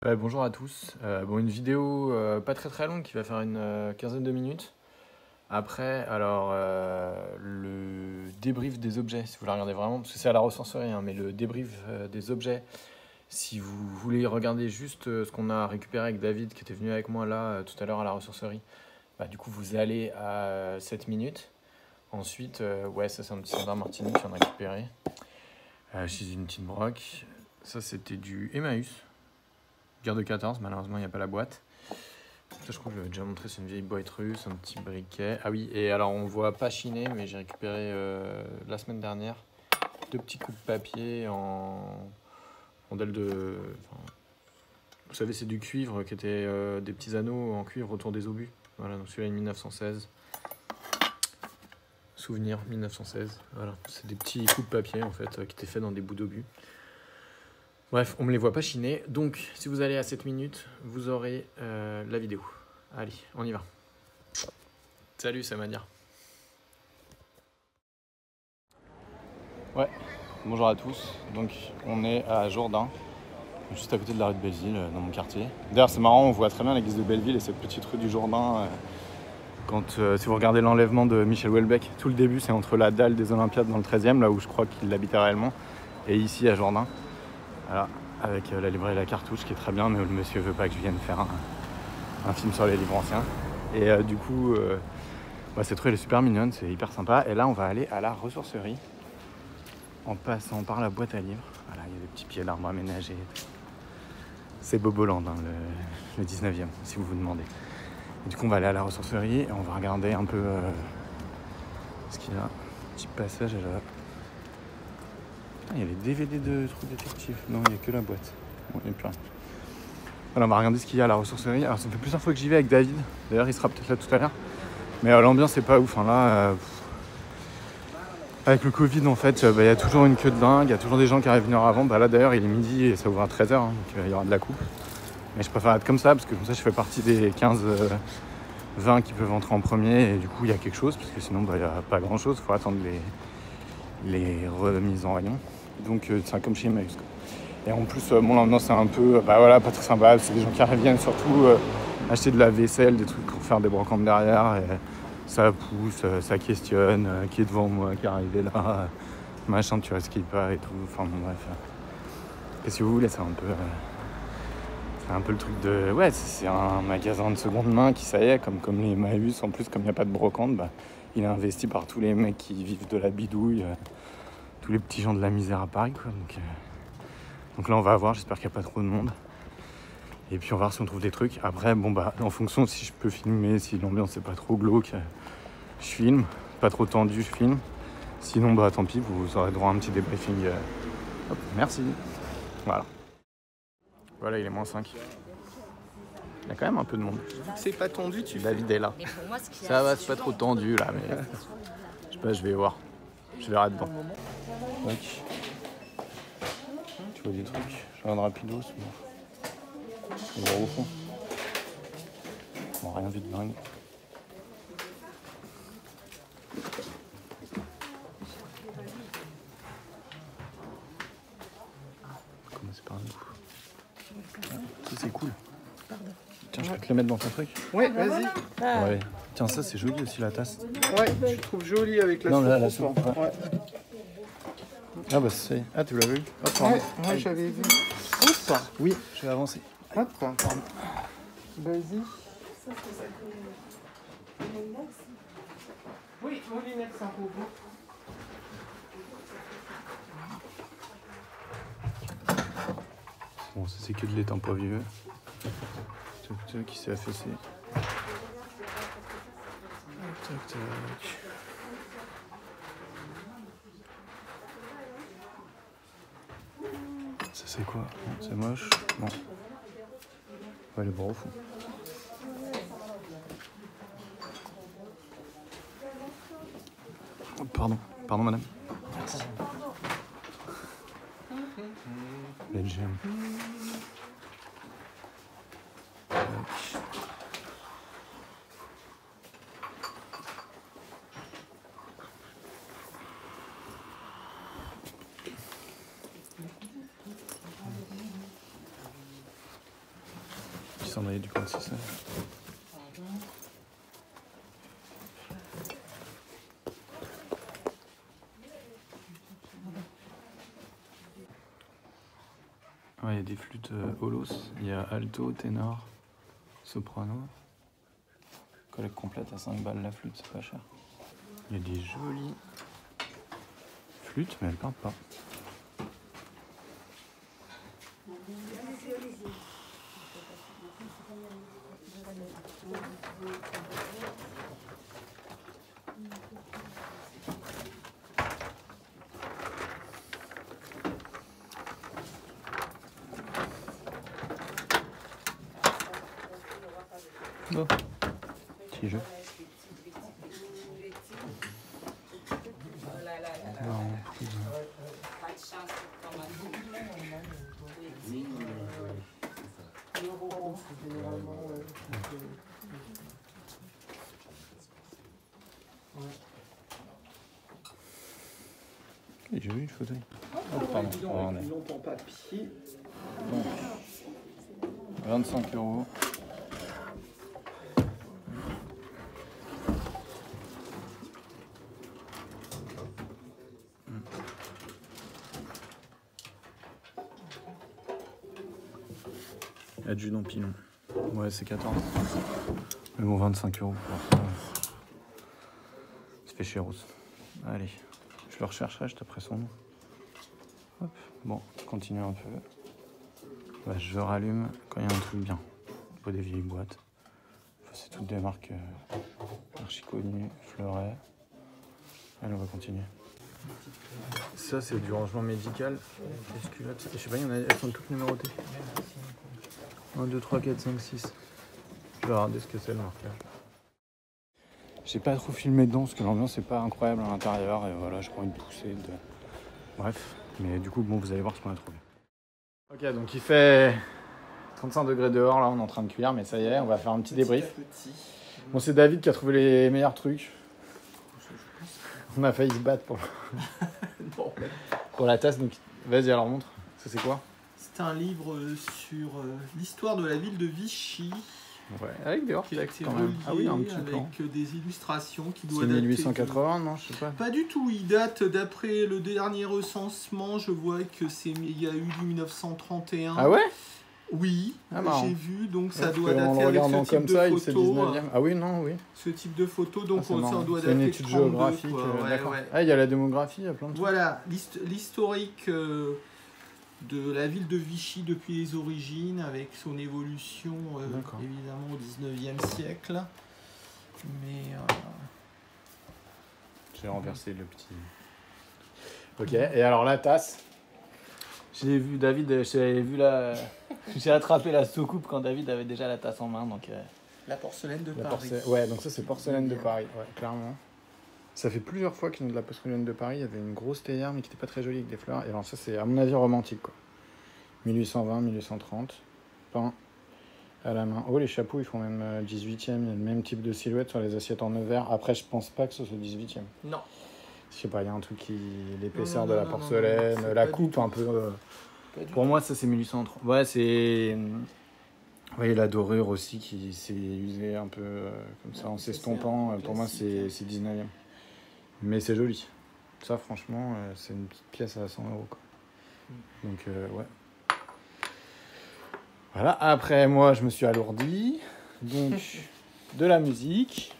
Ouais, bonjour à tous. Bon, une vidéo pas très longue qui va faire une quinzaine de minutes. Après, alors, le débrief des objets, si vous la regardez vraiment, parce que c'est à la ressourcerie, hein, mais le débrief des objets, si vous voulez regarder juste ce qu'on a récupéré avec David, qui était venu avec moi là tout à l'heure à la ressourcerie, bah, du coup, vous allez à 7 minutes. Ensuite, ouais, ça c'est un petit standard Martini qu'on a récupéré chez une petite broc. Ça, c'était du Emmaüs. Guerre de 14, malheureusement il n'y a pas la boîte. Ça je crois que je l'avais déjà montré, c'est une vieille boîte russe, un petit briquet. Ah oui, et alors on voit pas chiner, mais j'ai récupéré la semaine dernière 2 petits coups de papier en rondelles de... Enfin, vous savez, c'est du cuivre qui était des petits anneaux en cuivre autour des obus. Voilà, donc celui-là est 1916. Souvenir 1916. Voilà, c'est des petits coups de papier en fait qui étaient faits dans des bouts d'obus. Bref, on ne me les voit pas chiner. Donc, si vous allez à 7 minutes, vous aurez la vidéo. Allez, on y va. Salut, c'est Mania. Ouais, bonjour à tous. Donc, on est à Jourdain, juste à côté de la rue de Belleville, dans mon quartier. D'ailleurs, c'est marrant, on voit très bien l'église de Belleville et cette petite rue du Jourdain. Si vous regardez l'enlèvement de Michel Houellebecq, tout le début, c'est entre la dalle des Olympiades dans le 13e, là où je crois qu'il habitait réellement, et ici à Jourdain. Voilà, avec la librairie La Cartouche qui est très bien, mais le monsieur veut pas que je vienne faire un film sur les livres anciens. Et du coup, cette rue elle est super mignonne, c'est hyper sympa. Et là, on va aller à la ressourcerie en passant par la boîte à livres. Voilà, il y a des petits pieds d'arbres aménagés. C'est Boboland, hein, le 19e, si vous vous demandez. Et du coup, on va aller à la ressourcerie et on va regarder un peu ce qu'il y a. Petit passage là. Il y a les DVD de True Detective. Non, il n'y a que la boîte. Bon, il n'y a plus rien. Alors, on va regarder ce qu'il y a à la ressourcerie. Alors, ça fait plusieurs fois que j'y vais avec David. D'ailleurs, il sera peut-être là tout à l'heure. Mais l'ambiance est pas ouf. Hein. Là, avec le Covid, en fait, il y a toujours une queue de dingue. Il y a toujours des gens qui arrivent une heure avant. Là, d'ailleurs, il est midi et ça ouvre à 13h. Hein, donc, il y aura de la coupe. Mais je préfère être comme ça parce que comme ça, je fais partie des 15-20 qui peuvent entrer en premier. Et du coup, il y a quelque chose. Parce que sinon, il n'y a pas grand-chose. Il faut attendre les remises en rayon. Donc, c'est comme chez Emmaüs. Et en plus, l'ambiance, c'est un peu pas très sympa. C'est des gens qui reviennent surtout acheter de la vaisselle, des trucs pour faire des brocantes derrière. Et ça pousse, ça questionne, qui est devant moi, qui est arrivé là, machin, tu risques pas et tout. Enfin bon, bref. Qu'est-ce que vous voulez, c'est un peu le truc de... Ouais, c'est un magasin de seconde main qui, ça y est, comme les Emmaüs, en plus, comme il n'y a pas de brocante, il est investi par tous les mecs qui vivent de la bidouille, tous les petits gens de la misère à Paris, quoi. Donc là, on va voir, j'espère qu'il n'y a pas trop de monde. Et puis on va voir si on trouve des trucs. Après, en fonction si je peux filmer, si l'ambiance n'est pas trop glauque, je filme. Pas trop tendu, je filme. Sinon, tant pis, vous aurez droit à un petit débriefing. Hop, merci. Voilà. Voilà, il est -5. Il y a quand même un peu de monde. C'est pas tendu, tu David est là. Ça va, c'est pas trop tendu là, mais je sais pas, je vais voir. Je verrai dedans. Donc, tu vois des trucs, je regarde rapidos. On va au fond. Bon, rien vu de dingue. Commencer par nous. Ça c'est cool. Tiens, je peux te le mettre dans ton truc. Ouais, vas-y. Ouais. Tiens, ça c'est joli aussi la tasse. Ouais, je trouve joli avec la Non, soupe. la soupe. Ouais. Ah bah c'est... Ah, tu l'avais vu? Hop, Ouais, j'avais vu. Hop. Oui, je vais avancer. Hop. Vas-y. Oui, Moulinette, c'est un peu beau. Bon, ça c'est que de lait pas vieux. Qui s'est affaissé. Tac, tac. Ça c'est quoi? C'est moche? Non. Ouais, le bras au fond. Oh, pardon madame. Merci. Belgium. cendrier du 26. Ouais, il y a des flûtes holos. Il y a alto, ténor, soprano. Collecte complète à 5 balles la flûte, c'est pas cher. Il y a des jolies flûtes, mais elles partent pas. Oh, petit jeu. J'ai vu une fauteuil. Oh, pardon. On est... en papier. Donc, 25 €. Adjudant pilon. Ouais, c'est 14. Mais bon, 25 € pour ça. Ça fait chéros. Allez, je le rechercherai, je taperai son nom. Hop. Bon, continue un peu. Bah, je rallume quand il y a un truc bien. Pas des vieilles boîtes. Enfin, c'est toutes des marques archi connues. Fleuret. Allez, on va continuer. Ça, c'est du rangement médical. Les culottes, je sais pas, elles sont toutes numérotées. 1, 2, 3, 4, 5, 6. Je vais regarder ce que c'est le marquage. J'ai pas trop filmé dedans parce que l'ambiance est pas incroyable à l'intérieur et voilà, j'ai pas envie de pousser. Bref, mais du coup, bon, vous allez voir ce qu'on a trouvé. Ok, donc il fait 35 degrés dehors, là on est en train de cuire, mais ça y est, on va faire un petit débrief. Bon, c'est David qui a trouvé les meilleurs trucs. On a failli se battre pour la tasse, donc vas-y, alors montre. Ça c'est quoi? C'est un livre sur l'histoire de la ville de Vichy. Ouais, avec des hors-textes quand même. Ah oui, un petit plan. Avec des illustrations qui doivent dater. C'est 1880, non? Je sais pas. Pas du tout, il date d'après le dernier recensement. Je vois que il y a eu du 1931. Ah ouais? Oui, j'ai vu, donc ça doit dater avec ce type comme de ça, photo. Ah oui, non, oui. Ce type de photo, donc ça doit dater une étude géographique. D'accord. Ouais. Ah, il y a la démographie, il y a plein de trucs. Voilà, l'historique de la ville de Vichy depuis les origines, avec son évolution évidemment au 19e siècle. Mais j'ai renversé le petit. Ok, et alors la tasse. J'ai vu David, j'ai attrapé la soucoupe quand David avait déjà la tasse en main. Donc, la porcelaine de Paris. Ouais, donc ça c'est porcelaine de Paris, ouais, clairement. Ça fait plusieurs fois qu'ils ont de la porcelaine de Paris. Il y avait une grosse théière mais qui n'était pas très jolie avec des fleurs. Et alors ça c'est à mon avis romantique quoi. 1820, 1830, peint à la main. Oh, les chapeaux ils font même 18e. Il y a le même type de silhouette sur les assiettes en verre. Après je pense pas que ce soit 18e. Non. Je sais pas, il y a un truc qui... l'épaisseur de la porcelaine, la coupe un peu... Pour moi, ça, c'est 1830. Ouais, c'est... Vous voyez, la dorure aussi qui s'est usée un peu comme ça, en s'estompant. Pour moi, c'est 19e. Mais c'est joli. Ça, franchement, c'est une petite pièce à 100 €, quoi. Donc, ouais. Voilà. Après, moi, je me suis alourdi. Donc, de la musique.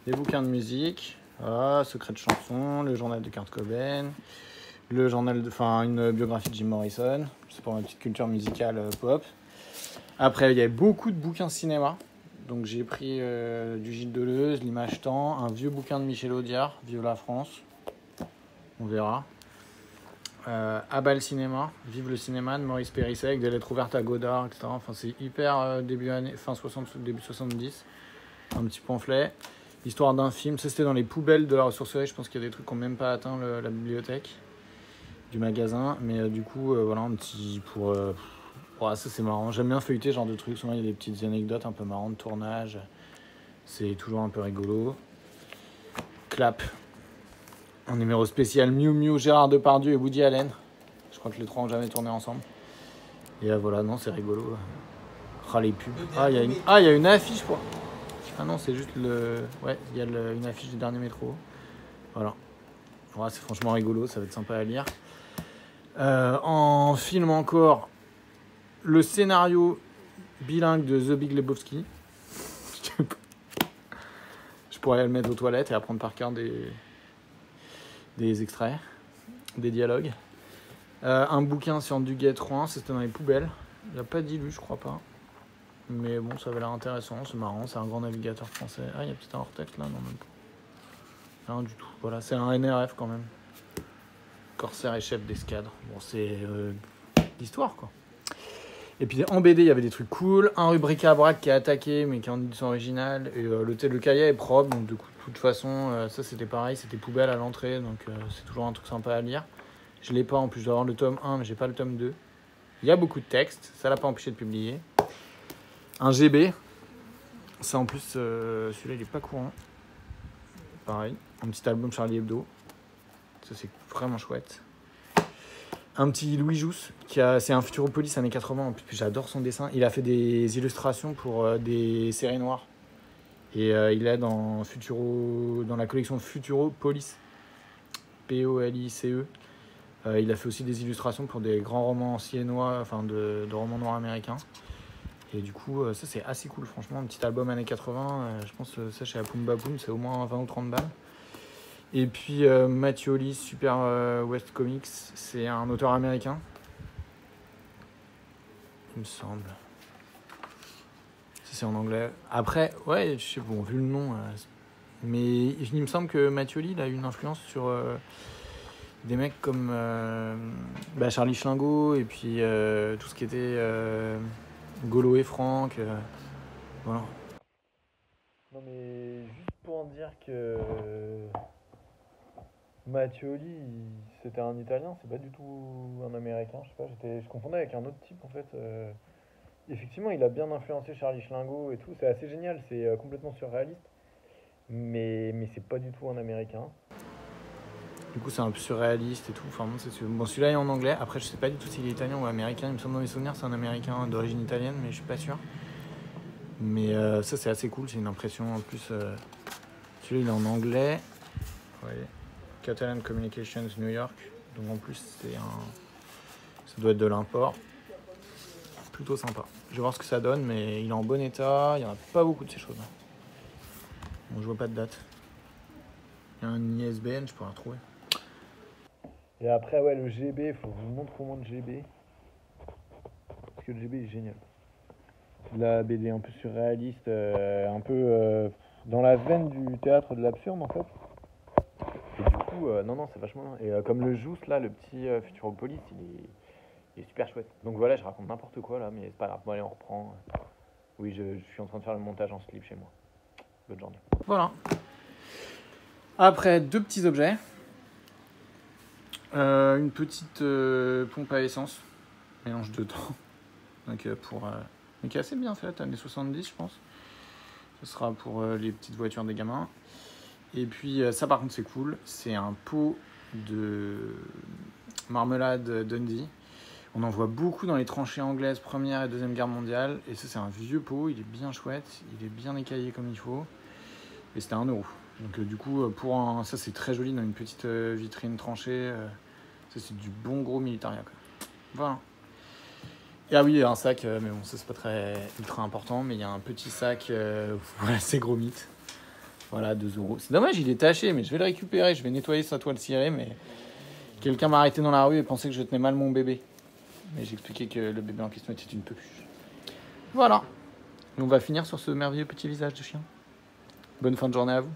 Des bouquins de musique. Ah, Secret de chanson, le journal de Kurt Cobain, le journal une biographie de Jim Morrison. C'est pour ma petite culture musicale pop. Après, il y a beaucoup de bouquins cinéma. Donc j'ai pris du Gilles Deleuze, L'Image Temps, un vieux bouquin de Michel Audiard, Vive la France. On verra. Abat le cinéma, Vive le cinéma de Maurice Périssé avec des lettres ouvertes à Godard, etc. Enfin, c'est hyper début 60, début 70. Un petit pamphlet. Histoire d'un film, ça c'était dans les poubelles de la ressourcerie, je pense qu'il y a des trucs qui n'ont même pas atteint la bibliothèque du magasin, mais du coup, voilà, un petit pour... ça c'est marrant, j'aime bien feuilleter ce genre de trucs, souvent il y a des petites anecdotes un peu marrantes de tournage, c'est toujours un peu rigolo. Clap, un numéro spécial Miu Miu, Gérard Depardieu et Woody Allen, je crois que les trois n'ont jamais tourné ensemble. Et voilà, non, c'est rigolo. Ah, les pubs. Il y a une affiche pour... Ah non, c'est juste le... Ouais, il y a une affiche du dernier métro. Voilà. Ouais, c'est franchement rigolo, ça va être sympa à lire. En film encore, le scénario bilingue de The Big Lebowski. Je pourrais aller le mettre aux toilettes et apprendre par cœur des extraits, des dialogues. Un bouquin sur Duguay 3, c'était dans les poubelles. Il n'a pas dilu, je crois pas. Mais bon, ça avait l'air intéressant, c'est marrant, c'est un grand navigateur français. Ah, il y a peut-être un hors-texte là, non, même pas. Rien du tout. Voilà, c'est un NRF quand même. Corsaire et chef d'escadre. Bon, c'est l'histoire quoi. Et puis en BD, il y avait des trucs cool. Un rubrique à braque qui est attaqué, mais qui est en édition originale. Et le cahier est propre, donc de toute façon, ça c'était pareil, c'était poubelle à l'entrée, donc c'est toujours un truc sympa à lire. Je l'ai pas, en plus je dois avoir le tome 1, mais j'ai pas le tome 2. Il y a beaucoup de textes, ça l'a pas empêché de publier. Un GB, ça en plus, celui-là il est pas courant. Pareil, un petit album Charlie Hebdo. Ça c'est vraiment chouette. Un petit Louis Jousse, c'est un Futuropolis années 80, en plus j'adore son dessin. Il a fait des illustrations pour des séries noires. Et il est dans la collection Futuropolis. Police. Il a fait aussi des illustrations pour des grands romans siennois, enfin de romans noirs américains. Et du coup, ça c'est assez cool, franchement. Un petit album années 80, je pense que ça chez Apum Bapoum, c'est au moins 20 ou 30 balles. Et puis Mathioli, Super West Comics, c'est un auteur américain. Il me semble. Ça c'est en anglais. Après, ouais, je sais pas, bon, vu le nom, mais il me semble que Mathioli il a une influence sur des mecs comme Charlie Schlingo et puis tout ce qui était Golo et Franck. Voilà. Non mais juste pour en dire que Mattioli, c'était un Italien, c'est pas du tout un Américain, je sais pas, je confondais avec un autre type en fait. Effectivement, il a bien influencé Charlie Schlingo et tout, c'est assez génial, c'est complètement surréaliste, mais c'est pas du tout un Américain. Du coup, c'est un peu surréaliste et tout, enfin bon, bon, celui-là est en anglais, après je sais pas du tout s'il est italien ou américain, il me semble dans mes souvenirs c'est un Américain d'origine italienne, mais je suis pas sûr. Mais ça c'est assez cool, c'est une impression en plus, celui-là il est en anglais, vous voyez. Catalan Communications New York, donc en plus ça doit être de l'import, plutôt sympa. Je vais voir ce que ça donne, mais il est en bon état, il n'y en a pas beaucoup de ces choses. Bon, je vois pas de date. Il y a un ISBN, je pourrais retrouver. Et après, ouais, le GB, il faut que je vous montre comment le GB. Parce que le GB est génial. La BD un peu surréaliste, un peu dans la veine du théâtre de l'absurde en fait. Et du coup, non, c'est vachement bien. Et comme le Jousse, là, le petit Futuropolis, il est super chouette. Donc voilà, je raconte n'importe quoi là, mais c'est pas grave. Bon, allez, on reprend. Oui, je suis en train de faire le montage en slip chez moi. Bonne journée. Voilà. Après, deux petits objets. Une petite pompe à essence. Mélange de temps. Donc, mais qui est assez bien faite, années 70, je pense. Ce sera pour les petites voitures des gamins. Et puis ça par contre c'est cool, c'est un pot de marmelade Dundee. On en voit beaucoup dans les tranchées anglaises Première et Deuxième Guerre mondiale. Et ça c'est un vieux pot, il est bien chouette, il est bien écaillé comme il faut. Et c'était 1 €. Donc du coup ça c'est très joli dans une petite vitrine tranchée. Ça c'est du bon gros militaria quoi. Voilà. Et ah oui, un sac, mais bon ça c'est pas très ultra important, mais il y a un petit sac, voilà c'est gros mythe. Voilà, 2 €. C'est dommage, il est taché, mais je vais le récupérer. Je vais nettoyer sa toile cirée, mais quelqu'un m'a arrêté dans la rue et pensait que je tenais mal mon bébé. Mais j'expliquais que le bébé en question était une peluche. Voilà. Et on va finir sur ce merveilleux petit visage de chien. Bonne fin de journée à vous.